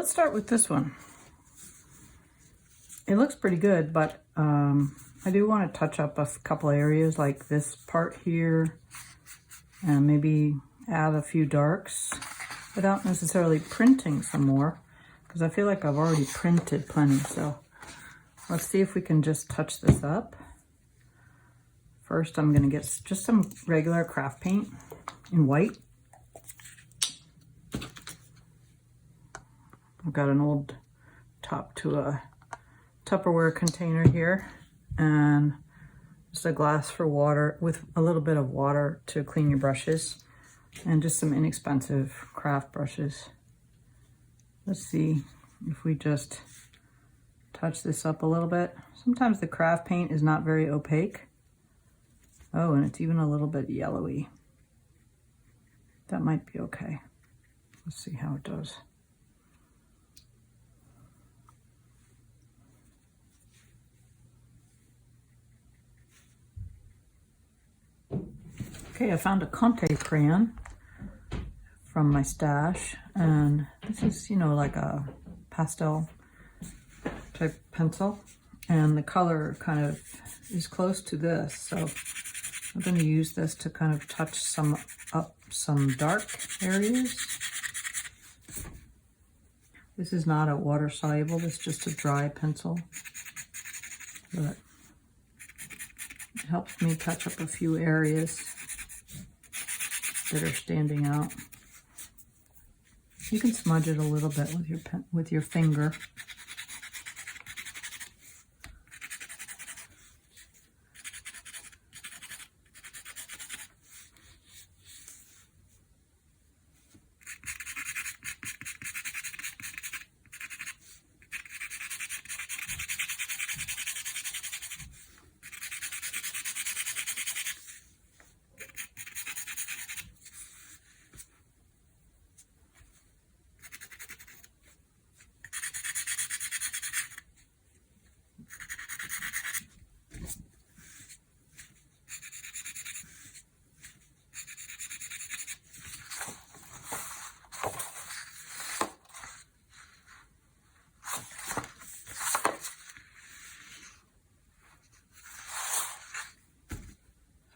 let's start with this one. It looks pretty good, but I do want to touch up a couple areas like this part here and maybe add a few darks without necessarily printing some more, because I feel like I've already printed plenty. So let's see if we can just touch this up. First, I'm going to get just some regular craft paint in white. I've got an old top to a Tupperware container here and just a glass for water with a little bit of water to clean your brushes and just some inexpensive craft brushes. Let's see if we just touch this up a little bit. Sometimes the craft paint is not very opaque. Oh, and it's even a little bit yellowy. That might be okay. Let's see how it does. Okay, I found a Conte crayon from my stash, and this is, you know, like a pastel type pencil, and the color kind of is close to this, so I'm going to use this to kind of touch some dark areas. This is not a water soluble, this is just a dry pencil, but it helps me touch up a few areas that are standing out. You can smudge it a little bit with your finger.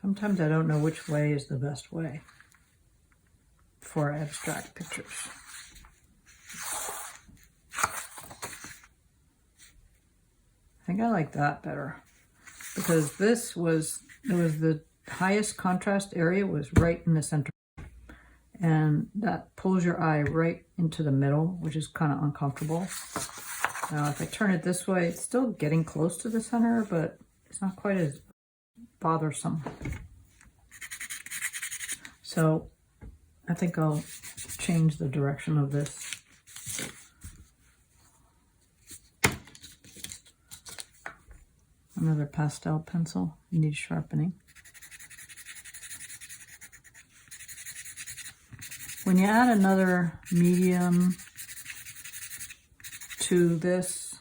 Sometimes I don't know which way is the best way for abstract pictures. I think I like that better, because the highest contrast area was right in the center, and that pulls your eye right into the middle, which is kind of uncomfortable. Now if I turn it this way, it's still getting close to the center, but it's not quite as bothersome. So I think I'll change the direction of this. Another pastel pencil, needs sharpening. When you add another medium to this,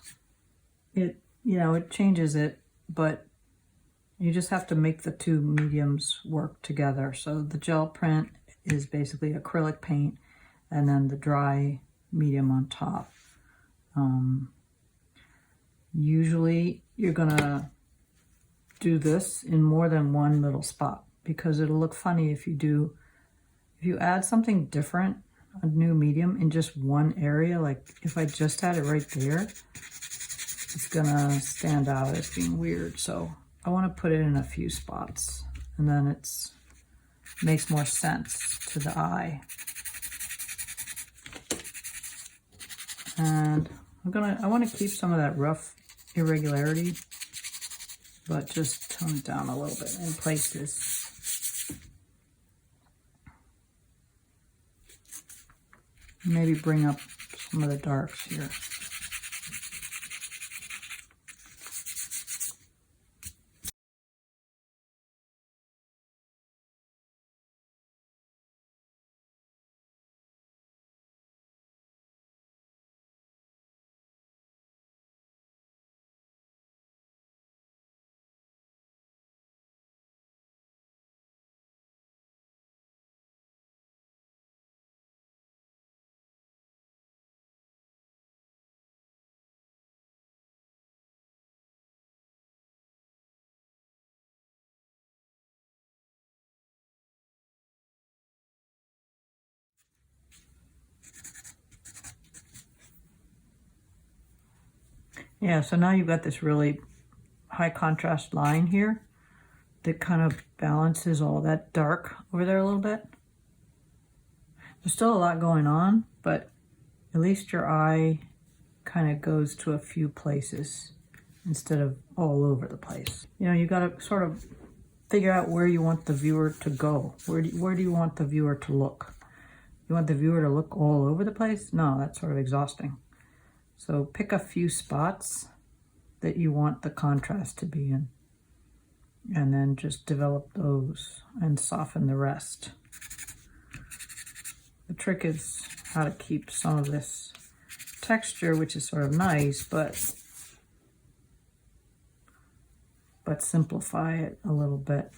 it changes it, but you just have to make the two mediums work together. So the gel print is basically acrylic paint, and then the dry medium on top. Usually you're gonna do this in more than one little spot, because it'll look funny if you add something different, a new medium in just one area. Like if I just had it right there, it's gonna stand out as being weird. So I want to put it in a few spots, and then it makes more sense to the eye. And I want to keep some of that rough irregularity, but just tone it down a little bit in places. Maybe bring up some of the darks here. Yeah, so now you've got this really high contrast line here that kind of balances all that dark over there a little bit. There's still a lot going on, but at least your eye kind of goes to a few places instead of all over the place. You know, you got to sort of figure out where you want the viewer to go. Where do you want the viewer to look? You want the viewer to look all over the place? No, that's sort of exhausting. So pick a few spots that you want the contrast to be in, and then just develop those and soften the rest. The trick is how to keep some of this texture, which is sort of nice, but simplify it a little bit.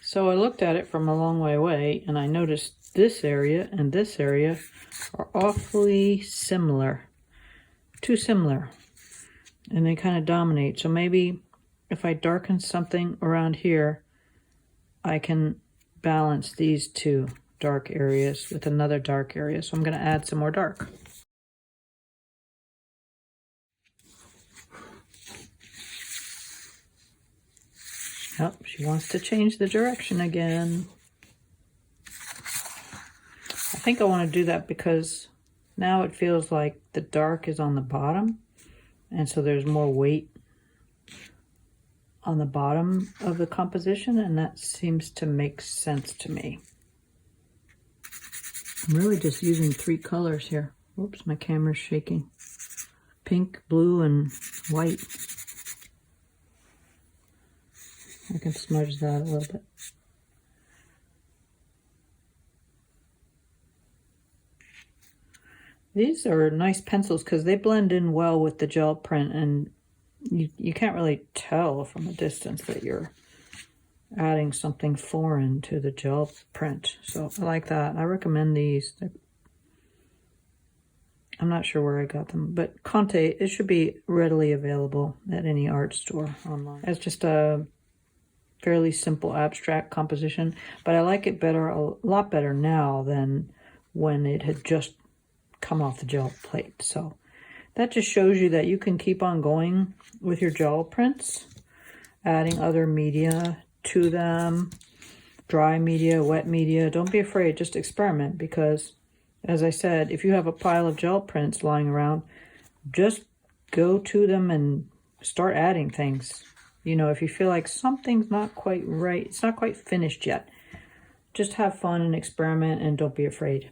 So I looked at it from a long way away, and I noticed this area and this area are awfully similar. Too similar. And they kind of dominate. So maybe if I darken something around here, I can balance these two dark areas with another dark area. So I'm going to add some more dark. Oh, she wants to change the direction again. I think I want to do that because now it feels like the dark is on the bottom, and so there's more weight on the bottom of the composition, and that seems to make sense to me. I'm really just using 3 colors here. Oops, my camera's shaking. Pink, blue, and white. I can smudge that a little bit. These are nice pencils because they blend in well with the gel print, and you can't really tell from a distance that you're adding something foreign to the gel print. So I like that. I recommend these. I'm not sure where I got them, but Conte, it should be readily available at any art store online. It's just a fairly simple abstract composition, but I like it better, a lot better now than when it had just come off the gel plate. So that just shows you that you can keep on going with your gel prints, adding other media to them, dry media, wet media. Don't be afraid, just experiment, because as I said, if you have a pile of gel prints lying around, just go to them and start adding things. You know, if you feel like something's not quite right, it's not quite finished yet, just have fun and experiment, and don't be afraid.